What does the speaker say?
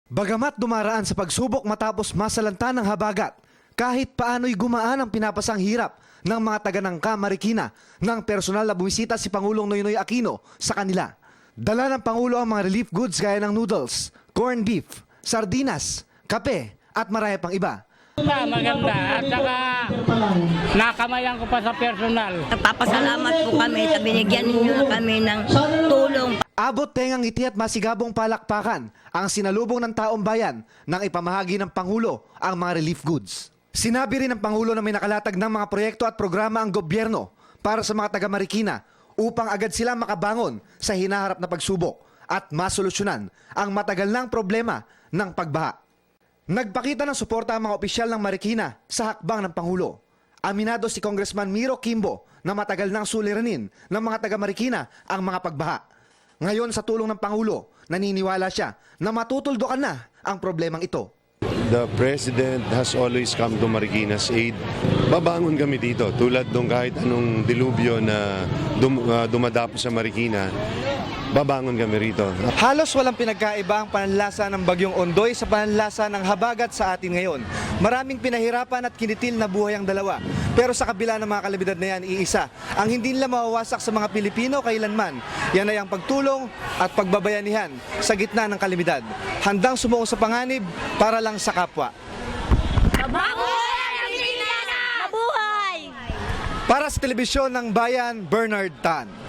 Bagamat dumaraan sa pagsubok matapos masalanta ng habagat, kahit paano'y gumaan ang pinapasang hirap ng mga taga-Nangka, Marikina nang personal na bumisita si Pangulong Noynoy Aquino sa kanila. Dala ng Pangulo ang mga relief goods gaya ng noodles, corned beef, sardinas, kape at marami pang iba. Maganda at saka nakamayan ko pa sa personal. Nagpapasalamat po kami sa binigyan ninyo na kami ng tulong. Abot tengang ngiti at masigabong palakpakan ang sinalubong ng taong bayan nang ipamahagi ng Pangulo ang mga relief goods. Sinabi rin ng Pangulo na may nakalatag ng mga proyekto at programa ang gobyerno para sa mga taga-Marikina upang agad sila makabangon sa hinaharap na pagsubok at masolusyonan ang matagal ng problema ng pagbaha. Nagpakita ng suporta ang mga opisyal ng Marikina sa hakbang ng Pangulo. Aminado si Congressman Miro Quimbo na matagal nang suliranin ng mga taga-Marikina ang mga pagbaha. Ngayon sa tulong ng Pangulo, naniniwala siya na matutuldukan na ang problemang ito. The President has always come to Marikina's aid. Babangon kami dito tulad nung kahit anong dilubyo na dumadapo sa Marikina. Babangon kami rito. Halos walang pinagkaiba ang pananlasa ng Bagyong Ondoy sa pananlasa ng habagat sa atin ngayon. Maraming pinahirapan at kinitil na buhay ang dalawa. Pero sa kabila ng mga kalidad na yan, iisa. Ang hindi nila mawawasak sa mga Pilipino kailanman, yan ay ang pagtulong at pagbabayanihan sa gitna ng kalamidad. Handang sumuko sa panganib para lang sa kapwa. Mabuhay! Para sa telebisyon ng Bayan, Bernard Tan.